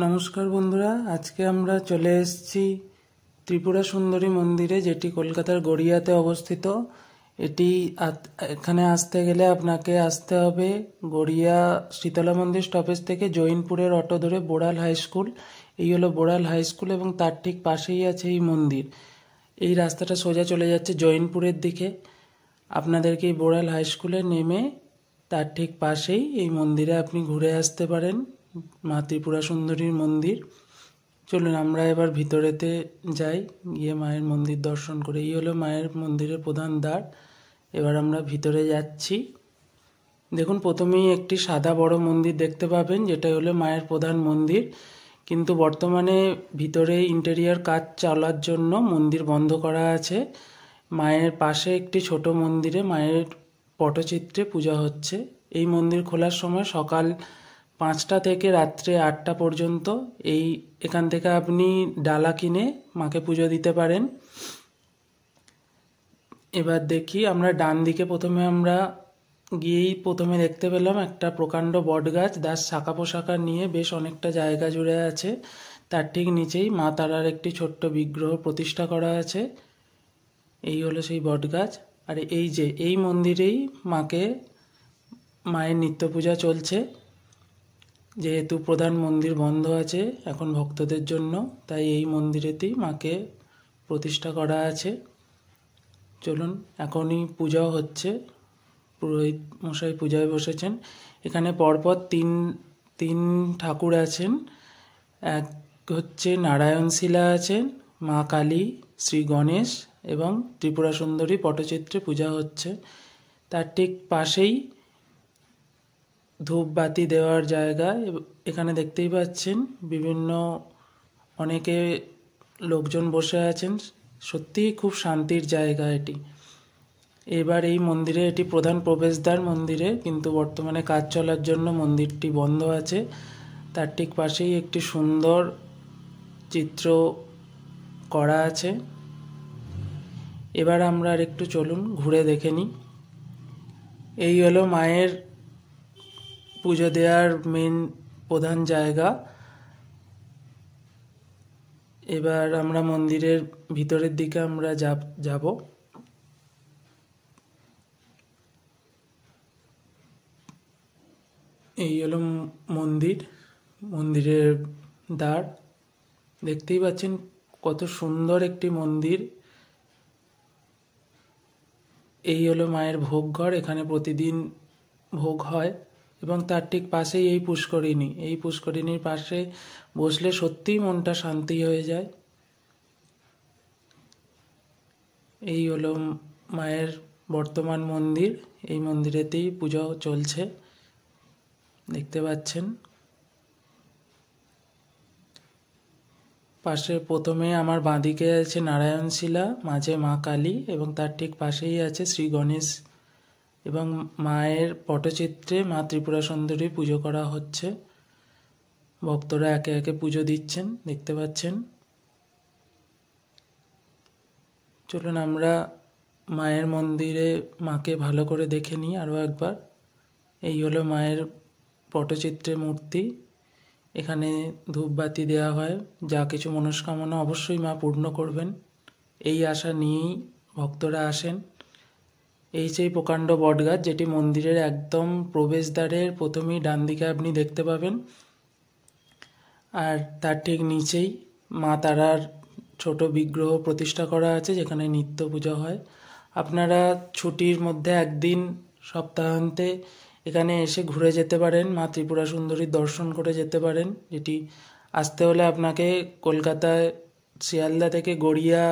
নমস্কার বন্ধুরা, আজকে আমরা চলে এসেছি ত্রিপুরা সুন্দরী মন্দিরে, যেটি কলকাতার গড়িয়াতে অবস্থিত। এখানে আসতে গেলে আপনাকে আসতে হবে গড়িয়া শীতলা মন্দির স্টপেজ থেকে জৈনপুরের অটো ধরে বোড়াল হাই স্কুল। এই হলো বোড়াল হাই স্কুল এবং তার ঠিক পাশেই আছে এই মন্দির। এই রাস্তাটা সোজা চলে যাচ্ছে জৈনপুরের দিকে। আপনাদেরকে এই বোড়াল হাই স্কুলে নেমে তার ঠিক পাশেই এই মন্দিরে আপনি ঘুরে আসতে পারেন, মা ত্রিপুরা সুন্দরীর মন্দির। চলুন আমরা এবার ভিতরেতে যাই, গিয়ে মায়ের মন্দির দর্শন করে। এই হলো মায়ের মন্দিরের প্রধান দ্বার। এবার আমরা ভিতরে যাচ্ছি। দেখুন, প্রথমেই একটি সাদা বড় মন্দির দেখতে পাবেন, যেটা হলো মায়ের প্রধান মন্দির। কিন্তু বর্তমানে ভিতরে ইন্টেরিয়ার কাজ চলার জন্য মন্দির বন্ধ করা আছে। মায়ের পাশে একটি ছোট মন্দিরে মায়ের পটচিত্রে পূজা হচ্ছে। এই মন্দির খোলার সময় সকাল 5টা থেকে রাত্রে 8টা পর্যন্ত। এখান থেকে আপনি ডালা কিনে মাকে পুজো দিতে পারেন। এবার দেখি, আমরা ডান দিকে প্রথমে দেখতে পেলাম একটা প্রকাণ্ড বট গাছ, তার শাখা পোশাখা নিয়ে বেশ অনেকটা জায়গা জুড়ে আছে। তার ঠিক নিচেই মা তারার একটি ছোট্ট বিগ্রহ প্রতিষ্ঠা করা আছে। এই হলো সেই বট গাছ। আর এই মন্দিরেই মায়ের নিত্য পূজা চলছে। যেহেতু প্রধান মন্দির বন্ধ আছে এখন ভক্তদের জন্য, তাই এই মন্দিরেতেই মাকে প্রতিষ্ঠা করা আছে। চলুন, এখনই পূজাও হচ্ছে, পুরোহিত মশাই পূজায় বসেছেন। এখানে পরপর তিন ঠাকুর আছেন। এক হচ্ছে নারায়ণ শিলা আছেন, মা কালী, শ্রী গণেশ এবং ত্রিপুরা সুন্দরী পটচিত্রে পূজা হচ্ছে। তার ঠিক পাশেই ধূপবাতি দেওয়ার জায়গা। এখানে দেখতেই পাচ্ছেন অনেকে লোকজন বসে আছেন। সত্যিই খুব শান্তির জায়গা এটি। এবার এই মন্দিরে এটি প্রধান প্রবেশদ্বার মন্দিরে, কিন্তু বর্তমানে কাজ চলার জন্য মন্দিরটি বন্ধ আছে। তার ঠিক পাশেই একটি সুন্দর চিত্র করা আছে। এবার আমরা আর একটু চলুন ঘুরে দেখে নিই। এই হলো মায়ের পুজো দেওয়ার প্রধান জায়গা। এবার আমরা মন্দিরের ভিতরের দিকে আমরা যাব। এই হলো মন্দিরের দ্বার। দেখতেই পাচ্ছেন কত সুন্দর একটি মন্দির। এই হলো মায়ের ভোগ ঘর, এখানে প্রতিদিন ভোগ হয়। এবং তার ঠিক পাশেই এই পুষ্করিণীর পাশে বসলে সত্যিই মনটা শান্তি হয়ে যায়। এই হলো মায়ের বর্তমান মন্দির। এই মন্দিরেতেই পুজো চলছে, দেখতে পাচ্ছেন। পাশে প্রথমে আমার বাঁদিকে আছে নারায়ণ শিলা, মাঝে মা কালী এবং তার ঠিক পাশেই আছে শ্রী গণেশ এবং মায়ের পটচিত্রে মা ত্রিপুরা সুন্দরী পুজো করা হচ্ছে। ভক্তরা একে একে পুজো দিচ্ছেন, দেখতে পাচ্ছেন। চলুন আমরা মায়ের মন্দিরে মাকে ভালো করে দেখে নিই আরও একবার। এই হলো মায়ের পটচিত্রে মূর্তি। এখানে ধূপবাতি দেওয়া হয়, যা কিছু মনস্কামনা অবশ্যই মা পূর্ণ করবেন, এই আশা নিয়েই ভক্তরা আসেন। এই সেই প্রকাণ্ড বটগাছ, যেটি মন্দিরের একদম প্রবেশদ্বারের প্রথমেই ডান দিকে আপনি দেখতে পাবেন। আর তার ঠিক নিচেই মা তারার ছোট বিগ্রহ প্রতিষ্ঠা করা আছে, যেখানে নিত্য পূজা হয়। আপনারা ছুটির মধ্যে একদিন সপ্তাহান্তে এখানে এসে ঘুরে যেতে পারেন, মা ত্রিপুরা সুন্দরীর দর্শন করে যেতে পারেন। যেটি আসতে হলে আপনাকে কলকাতায় শিয়ালদা থেকে গড়িয়া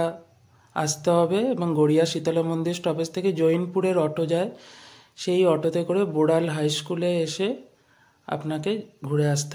আসতে হবে এবং গড়িয়া শীতলা মন্দির স্টপেজ থেকে জৈনপুরের অটো যায়, সেই অটোতে করে বোড়াল হাই স্কুলে এসে আপনাকে ঘুরে আসতে হবে।